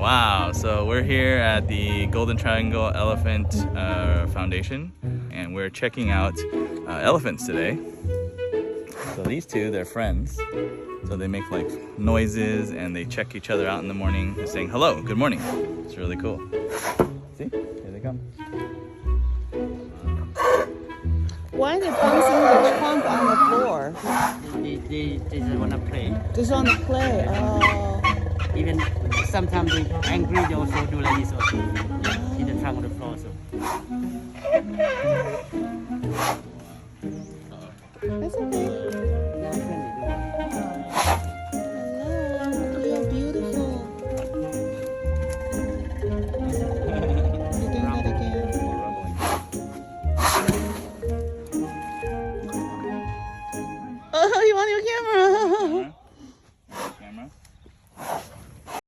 Wow, so we're here at the Golden Triangle Elephant Foundation, and we're checking out elephants today. So these two, they're friends. So they make like noises and they check each other out in the morning. They're saying hello, good morning. It's really cool. See, here they come. Why are they bouncing the trunk on the floor? They just want to play. Just want to play. Oh. Even sometimes they angry, they also do like this also. In the trunk of the floor also. That's okay.